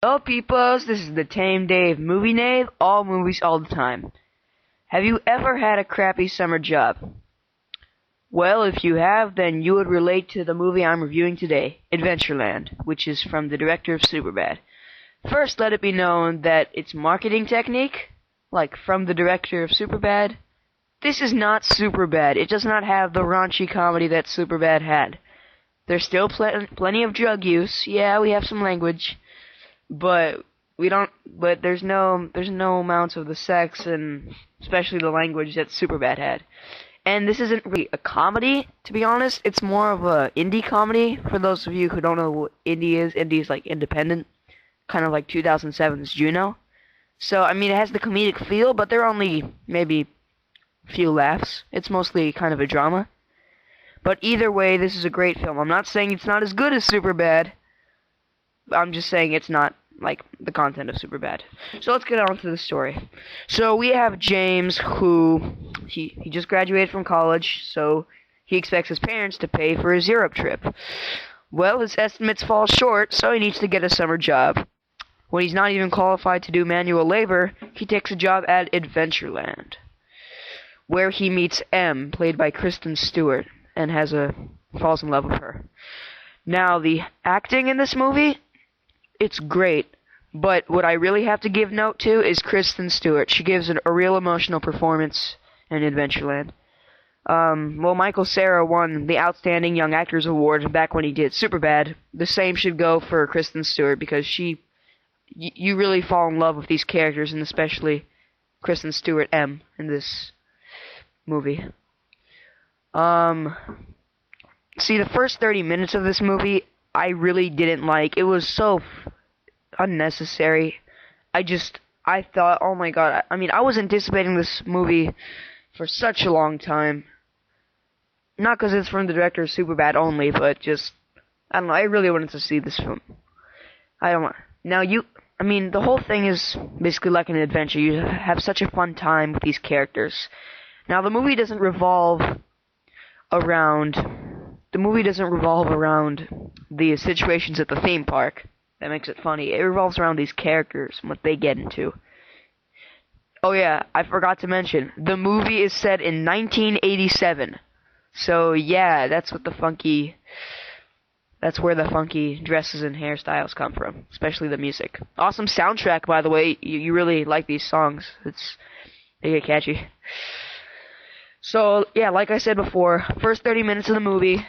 Hello peepers, this is the Tame Dave movie Knave, all movies all the time. Have you ever had a crappy summer job? Well, if you have, then you would relate to the movie I'm reviewing today, Adventureland, which is from the director of Superbad. First, let it be known that its marketing technique, like from the director of Superbad, this is not Superbad. It does not have the raunchy comedy that Superbad had. There's still plenty of drug use. Yeah, we have some language. But there's no amounts of the sex and especially the language that Superbad had. And this isn't really a comedy, to be honest. It's more of a indie comedy. For those of you who don't know what indie is like independent, kind of like 2007's Juno. So, I mean, it has the comedic feel, but there are only maybe a few laughs. It's mostly kind of a drama. But either way, this is a great film. I'm not saying it's not as good as Superbad. I'm just saying it's not like the content of Superbad. So let's get on to the story. So we have James, who he just graduated from college, so he expects his parents to pay for his Europe trip. Well, his estimates fall short, so he needs to get a summer job. When he's not even qualified to do manual labor, he takes a job at Adventureland, where he meets M, played by Kristen Stewart, and falls in love with her. Now, the acting in this movie, it's great, but what I really have to give note to is Kristen Stewart. She gives a real emotional performance in Adventureland. Well, Michael Cera won the Outstanding Young Actors Award back when he did Superbad. The same should go for Kristen Stewart, because you really fall in love with these characters, and especially Kristen Stewart M in this movie. See, the first 30 minutes of this movie, I really didn't like. It was so unnecessary. I thought, oh my god, I mean, I was anticipating this movie for such a long time. Not because it's from the director of Superbad only, but just, I don't know, I really wanted to see this film. The whole thing is basically like an adventure. You have such a fun time with these characters. Now, the movie doesn't revolve around the situations at the theme park. That makes it funny. It revolves around these characters and what they get into. Oh yeah, I forgot to mention, the movie is set in 1987. So yeah, that's where the funky dresses and hairstyles come from, especially the music. Awesome soundtrack, by the way. You really like these songs. They get catchy. So, yeah, like I said before, first 30 minutes of the movie,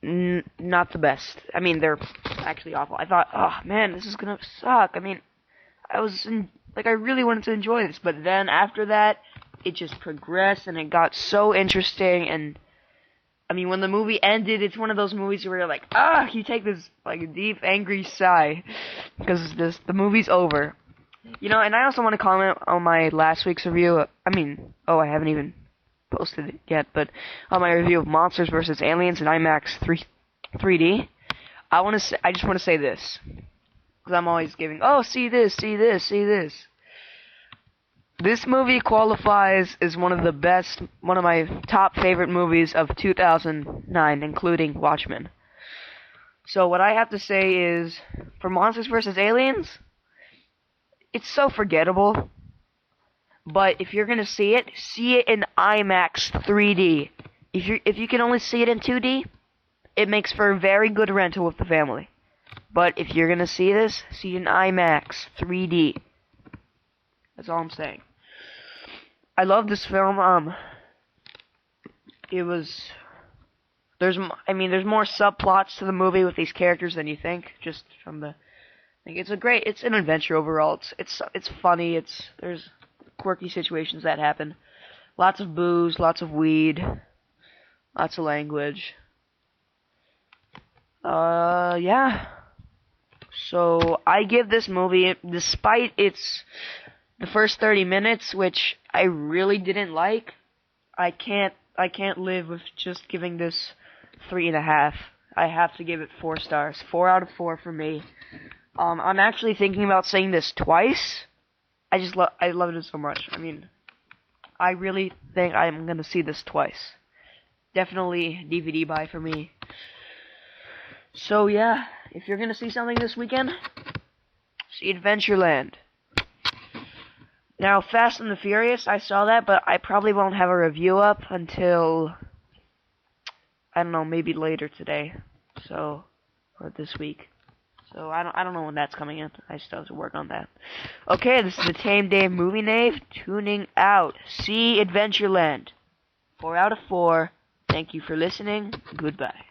not the best. I mean, they're actually awful. I thought, oh man, this is gonna suck. I mean, I really wanted to enjoy this, but then after that, it just progressed and it got so interesting. And I mean, when the movie ended, it's one of those movies where you're like, you take this like deep, angry sigh because the movie's over. You know, and I also want to comment on my last week's review. I haven't even posted it yet, but on my review of Monsters vs. Aliens in IMAX 3D, I just want to say this, because I'm always giving, see this. This movie qualifies as one of my top favorite movies of 2009, including Watchmen. So what I have to say is, for Monsters vs. Aliens, it's so forgettable, but if you're gonna see it in IMAX 3D. If you can only see it in 2D, it makes for a very good rental with the family. But if you're gonna see this, see it in IMAX 3D. That's all I'm saying. I love this film. There's more subplots to the movie with these characters than you think, just from the. It's an adventure overall. It's funny. There's quirky situations that happen. Lots of booze, lots of weed, lots of language. Yeah. So I give this movie, despite the first 30 minutes, which I really didn't like, I can't live with just giving this 3.5. I have to give it 4 stars. 4 out of 4 for me. I'm actually thinking about saying this twice. I loved it so much. I mean, I really think I'm gonna see this twice. Definitely DVD buy for me. So yeah, if you're gonna see something this weekend, see Adventureland. Now, Fast and the Furious, I saw that, but I probably won't have a review up until, I don't know, maybe later today. So, or this week. So, I don't know when that's coming in. I still have to work on that. Okay, this is the Tame Dave Movie Knave, tuning out. See Adventureland. 4 out of 4. Thank you for listening. Goodbye.